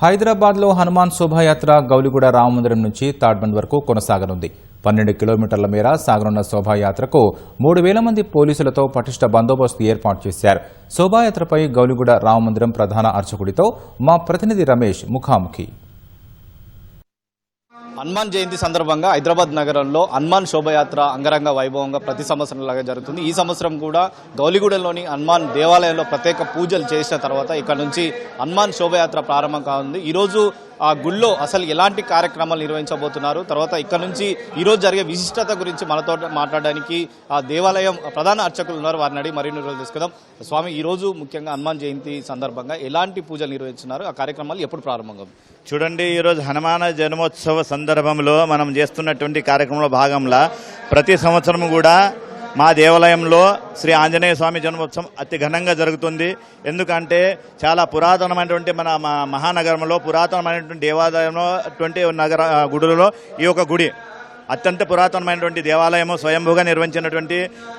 హైదరాబాద్లో హనుమాన్ శోభాయాత్ర గౌలిగూడ రామమందిరం నుంచి తాడ్బంద్ వరకు కొనసాగనుంది. 12 కిలోమీటర్ల మేర సాగనున్న శోభాయాత్రకు 3,000 మంది పోలీసులతో పటిష్ట బందోబస్తు ఏర్పాటు చేశారు. శోభాయాత్రపై గౌలిగూడ రామమందిరం ప్రధాన అర్చకుడితో మా ప్రతినిధి రమేష్ ముఖాముఖి. హనుమాన్ జయంతి సందర్భంగా హైదరాబాద్ నగరంలో హనుమాన్ శోభయాత్ర అంగరంగ వైభవంగా ప్రతి సంవత్సరం లాగా జరుగుతుంది. ఈ సంవత్సరం కూడా గౌలిగూడలోని హనుమాన్ దేవాలయంలో ప్రత్యేక పూజలు చేసిన తర్వాత ఇక్కడ నుంచి హనుమాన్ శోభయాత్ర ప్రారంభం కానుంది. ఈరోజు ఆ గుళ్ళో అసలు ఎలాంటి కార్యక్రమాలు నిర్వహించబోతున్నారు, తర్వాత ఇక్కడ నుంచి ఈరోజు జరిగే విశిష్టత గురించి మనతో మాట్లాడడానికి ఆ దేవాలయం ప్రధాన అర్చకులు ఉన్నారు. వారిని అడిగి మరిన్ని రోజులు తీసుకుందాం. స్వామి, ఈరోజు ముఖ్యంగా హనుమాన్ జయంతి సందర్భంగా ఎలాంటి పూజలు నిర్వహిస్తున్నారు, ఆ కార్యక్రమాలు ఎప్పుడు ప్రారంభంగా? చూడండి, ఈరోజు హనుమాన జన్మోత్సవ సందర్భంలో మనం చేస్తున్నటువంటి కార్యక్రమంలో భాగంగా ప్రతి సంవత్సరం కూడా మా దేవాలయంలో శ్రీ ఆంజనేయ స్వామి జన్మోత్సవం అతి ఘనంగా జరుగుతుంది. ఎందుకంటే చాలా పురాతనమైనటువంటి మన మహానగరంలో పురాతనమైనటువంటి దేవాలయంలో నగర గుడులలో ఈ యొక్క గుడి అత్యంత పురాతనమైనటువంటి దేవాలయము. స్వయంభూగా నిర్వహించినటువంటి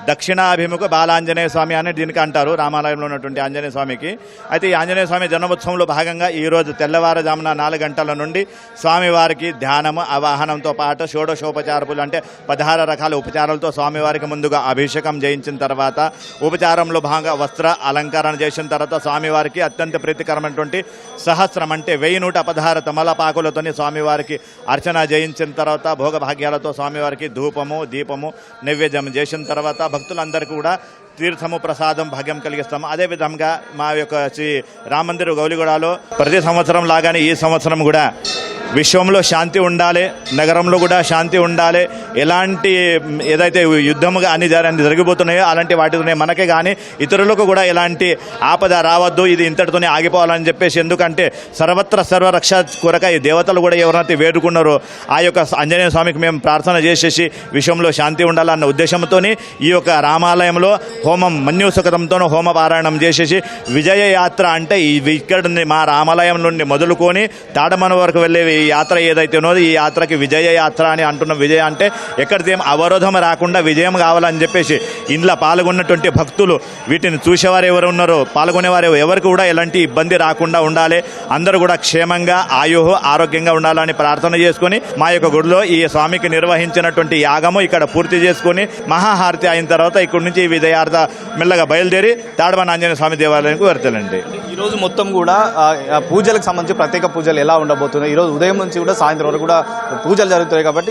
దక్షిణాభిముఖ బాలాంజనేయ స్వామి అని దీనికి అంటారు, రామాలయంలో ఉన్నటువంటి ఆంజనేయ స్వామికి. అయితే ఈ ఆంజనేయ స్వామి జన్మోత్సవంలో భాగంగా ఈరోజు తెల్లవారుజామున 4 గంటల నుండి స్వామివారికి ధ్యానము ఆవాహనంతో పాటు షోడశోపచారపులు అంటే 16 రకాల ఉపచారాలతో స్వామివారికి ముందుగా అభిషేకం చేయించిన తర్వాత ఉపచారంలో భాగంగా వస్త్ర అలంకరణ చేసిన తర్వాత స్వామివారికి అత్యంత ప్రీతికరమైనటువంటి సహస్రం అంటే 1116 తమలపాకులతోని స్వామివారికి అర్చన చేయించిన తర్వాత భోగభాగ్యాలతో స్వామివారికి ధూపము దీపము నైవేద్యం చేసిన తర్వాత భక్తులందరికీ కూడా తీర్థము ప్రసాదం భాగ్యం కలిగిస్తాము. అదేవిధంగా మా యొక్క శ్రీ రామమందిర గౌలిగూడలో ప్రతి సంవత్సరం లాగానే ఈ సంవత్సరం కూడా విశ్వంలో శాంతి ఉండాలి, నగరంలో కూడా శాంతి ఉండాలి. ఎలాంటి ఏదైతే యుద్ధముగా అన్ని జరిగిపోతున్నాయో అలాంటి వాటితోనే మనకే కానీ ఇతరులకు కూడా ఎలాంటి ఆపద రావద్దు, ఇది ఇంతటితోనే ఆగిపోవాలని చెప్పేసి, ఎందుకంటే సర్వత్ర సర్వరక్ష కొరక ఈ దేవతలు కూడా ఎవరైతే వేడుకున్నారో ఆ యొక్క ఆంజనేయ స్వామికి మేము ప్రార్థన చేసేసి విశ్వంలో శాంతి ఉండాలన్న ఉద్దేశంతో ఈ యొక్క రామాలయంలో హోమం మన్యూసుకతంతో హోమ పారాయణం చేసేసి విజయ యాత్ర అంటే ఇక్కడ మా రామాలయం నుండి మొదలుకొని తాడమన వరకు వెళ్ళే ఈ యాత్ర ఏదైతే ఉన్నదో ఈ యాత్రకి విజయ యాత్ర అని అంటున్నాం. విజయ అంటే ఎక్కడిదేం అవరోధం రాకుండా విజయం కావాలని చెప్పేసి ఇంట్లో పాల్గొన్నటువంటి భక్తులు వీటిని చూసేవారు ఎవరు ఉన్నారో పాల్గొనేవారు ఎవరికి కూడా ఎలాంటి ఇబ్బంది రాకుండా ఉండాలి, అందరూ కూడా క్షేమంగా ఆరోగ్యంగా ఉండాలని ప్రార్థన చేసుకుని మా యొక్క గుడిలో ఈ స్వామికి నిర్వహించినటువంటి యాగము ఇక్కడ పూర్తి చేసుకుని మహాహారతి అయిన తర్వాత ఇక్కడి నుంచి విజయార్థ మెల్లగా బయలుదేరి తాడమన ఆంజనేయ స్వామి దేవాలయానికి వెళ్తానండి. ఈరోజు మొత్తం కూడా పూజలకు సంబంధించి ప్రత్యేక పూజలు ఎలా ఉండబోతున్నాయి? ఈరోజు ఉదయం నుంచి కూడా సాయంత్రం వరకు కూడా పూజలు జరుగుతాయి కాబట్టి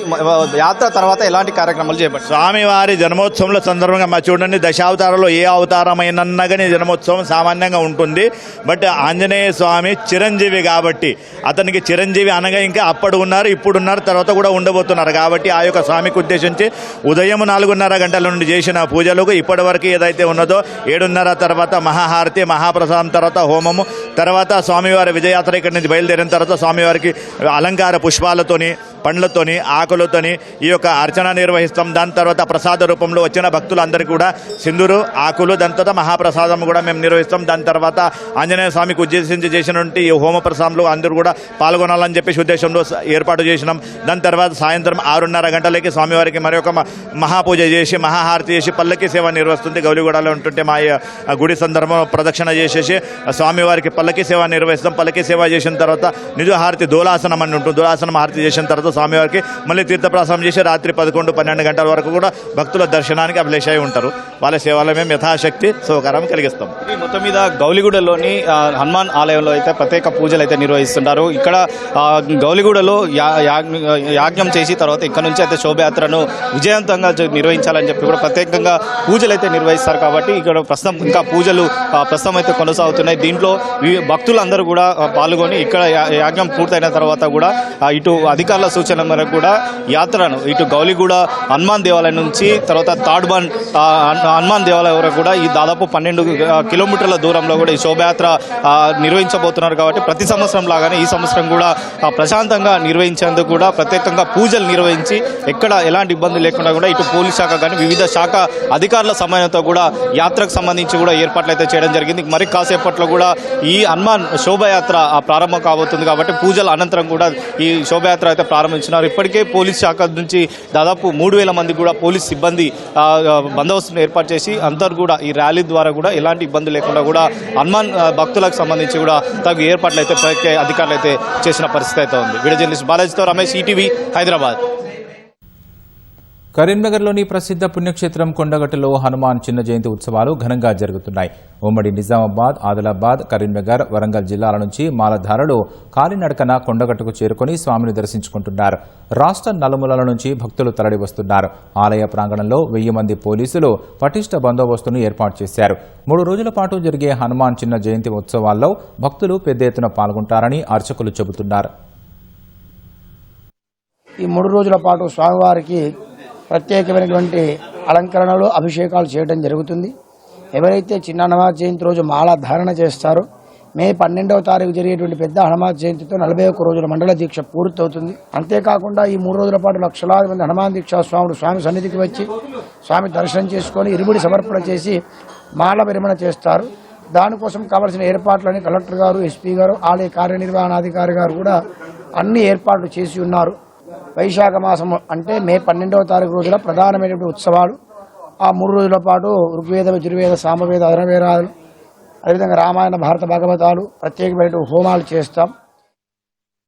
యాత్ర తర్వాత ఎలాంటి కార్యక్రమాలు చేపట్టారు? స్వామివారి జన్మోత్సవంలో సందర్భంగా మా చూడండి, దశావతారంలో ఏ అవతారమైనా కానీ జన్మోత్సవం సామాన్యంగా ఉంటుంది. బట్ ఆంజనేయ స్వామి చిరంజీవి కాబట్టి అతనికి చిరంజీవి అనగా ఇంకా అప్పుడు ఉన్నారు, ఇప్పుడు ఉన్నారు, తర్వాత కూడా ఉండబోతున్నారు కాబట్టి ఆ యొక్క స్వామికి ఉద్దేశించి ఉదయం 4:30 గంటల నుండి చేసిన పూజలకు ఇప్పటి వరకు ఏదైతే ఉన్నదో 7:30 తర్వాత మహాహారతి మహాప్రసాదం తర్వాత హోమము తర్వాత స్వామివారి విజయయాత్ర ఇక్కడి నుంచి బయలుదేరిన తర్వాత స్వామివారికి అలంకార పుష్పాలతోని పండ్లతోని ఆకులతోని ఈ యొక్క అర్చన నిర్వహిస్తాం. దాని తర్వాత ప్రసాద రూపంలో వచ్చిన భక్తులందరికీ కూడా సింధూరు ఆకులు దాని తర్వాత మహాప్రసాదం కూడా మేము నిర్వహిస్తాం. దాని తర్వాత ఆంజనేయ స్వామికి ఉద్దేశించి చేసినటువంటి ఈ హోమ ప్రసాదంలో అందరూ కూడా పాల్గొనాలని చెప్పేసి ఉద్దేశంలో ఏర్పాటు చేసినాం. దాని తర్వాత సాయంత్రం 6:30 గంటలకి స్వామివారికి మరొక మహాపూజ చేసి మహాహారతి చేసి పల్లకి సేవ నిర్వహిస్తుంది. గౌలిగూడలో ఉంటుంటే మా గుడి సందర్భం ప్రదక్షిణ చేసేసి స్వామివారికి పల్లకి సేవ నిర్వహిస్తాం. పల్లకి సేవ చేసిన తర్వాత నిజహారతి దోలాసనం అని ఉంటుంది. దోలాసనం హారతి చేసిన తర్వాత స్వామివారికి మళ్ళీ తీర్థప్రసాదం చేసి రాత్రి 11-12 గంటల వరకు కూడా భక్తుల దర్శనానికి అభిలేషాయి ఉంటారు. వాళ్ళ సేవలో మేము యథాశక్తి సౌకర్యం కలిగిస్తాం. మొత్తం మీద గౌలిగూడలోని హనుమాన్ ఆలయంలో అయితే ప్రత్యేక పూజలు అయితే నిర్వహిస్తుంటారు. ఇక్కడ గౌలిగూడలో యాజ్ఞం చేసి తర్వాత ఇక్కడ నుంచి అయితే శోభయాత్రను విజయవంతంగా నిర్వహించాలని చెప్పి కూడా ప్రత్యేకంగా పూజలు అయితే నిర్వహిస్తారు. కాబట్టి ఇక్కడ ప్రస్తుతం ఇంకా పూజలు ప్రస్తుతం అయితే కొనసాగుతున్నాయి. దీంట్లో భక్తులందరూ కూడా పాల్గొని ఇక్కడ యాజ్ఞం పూర్తయిన తర్వాత కూడా ఇటు అధికారుల సూచన మేరకు కూడా యాత్రను ఇటు గౌలిగూడ హనుమాన్ దేవాలయం నుంచి తర్వాత తాడ్బంద్ హనుమాన్ దేవాలయం వరకు కూడా ఈ దాదాపు 12 కిలోమీటర్ల దూరంలో కూడా ఈ శోభయాత్ర నిర్వహించబోతున్నారు. కాబట్టి ప్రతి సంవత్సరం లాగానే ఈ సంవత్సరం కూడా ప్రశాంతంగా నిర్వహించేందుకు కూడా ప్రత్యేకంగా పూజలు నిర్వహించి ఎక్కడ ఎలాంటి ఇబ్బంది లేకుండా కూడా ఇటు పోలీస్ శాఖ కానీ వివిధ శాఖ అధికారుల సమయంతో కూడా యాత్రకు సంబంధించి కూడా ఏర్పాట్లు అయితే చేయడం జరిగింది. మరి కాసేపట్లో కూడా ఈ హనుమాన్ శోభయాత్ర ప్రారంభం కాబోతుంది. కాబట్టి పూజల అనంతరం కూడా ఈ శోభయాత్ర అయితే ప్రారంభం ప్రారంభించినారు. ఇప్పటికే పోలీస్ శాఖ నుంచి దాదాపు 3,000 మంది కూడా పోలీస్ సిబ్బంది బందోబస్తును ఏర్పాటు చేసి అందరూ కూడా ఈ ర్యాలీ ద్వారా కూడా ఎలాంటి ఇబ్బంది లేకుండా కూడా హనుమాన్ భక్తులకు సంబంధించి కూడా తగు ఏర్పాట్లు అయితే అధికారులు అయితే చేసిన పరిస్థితి అయితే ఉంది. వీడియో జర్నలిస్ట్ బాలాజీతో రమేష్, ఈటీవీ, హైదరాబాద్. కరీంనగర్లోని ప్రసిద్ధ పుణ్యక్షేత్రం కొండగట్టులో హనుమాన్ చిన్న జయంతి ఉత్సవాలు ఘనంగా జరుగుతున్నాయి. ఉమ్మడి నిజామాబాద్, ఆదిలాబాద్, కరీంనగర్, వరంగల్ జిల్లాల నుంచి మాలధారులు కాలినడకన కొండగట్టుకు చేరుకుని స్వామిని దర్శించుకుంటున్నారు. రాష్ట్ర నలుమూలల నుంచి భక్తులు తరలి వస్తున్నారు. ఆలయ ప్రాంగణంలో 1000 మంది పోలీసులు పటిష్ట బందోబస్తును ఏర్పాటు చేశారు. 3 రోజుల పాటు జరిగే హనుమాన్ చిన్న జయంతి ఉత్సవాల్లో భక్తులు పెద్ద ఎత్తున పాల్గొంటారని అర్చకులు చెబుతున్నారు. ఈ 3 రోజుల పాటు స్వామివారికి ప్రత్యేకమైనటువంటి అలంకరణలు, అభిషేకాలు చేయడం జరుగుతుంది. ఎవరైతే చిన్న హనుమాన్ జయంతి రోజు మాల ధారణ చేస్తారో మే 12వ తారీఖు జరిగేటువంటి పెద్ద హనుమాన్ జయంతితో 41 రోజుల మండల దీక్ష పూర్తవుతుంది. అంతేకాకుండా ఈ 3 రోజుల పాటు లక్షలాది మంది హనుమాన్ దీక్షా స్వాములు స్వామి సన్నిధికి వచ్చి స్వామి దర్శనం చేసుకొని ఇరుముడి సమర్పణ చేసి మాల విరమణ చేస్తారు. దానికోసం కావాల్సిన ఏర్పాట్లని కలెక్టర్ గారు, ఎస్పీ గారు, ఆలయ కార్యనిర్వహణాధికారి గారు కూడా అన్ని ఏర్పాట్లు చేసి ఉన్నారు. వైశాఖ మాసం అంటే మే 12వ తారీఖు రోజున ప్రధానమైనటువంటి ఉత్సవాలు. ఆ 3 రోజుల పాటు ఋగ్వేద, యజుర్వేద, సామవేద, అధర్వవేదాలు, అదేవిధంగా రామాయణ, భారత భాగవతాలు, ప్రత్యేకమైనటువంటి హోమాలు చేస్తాం.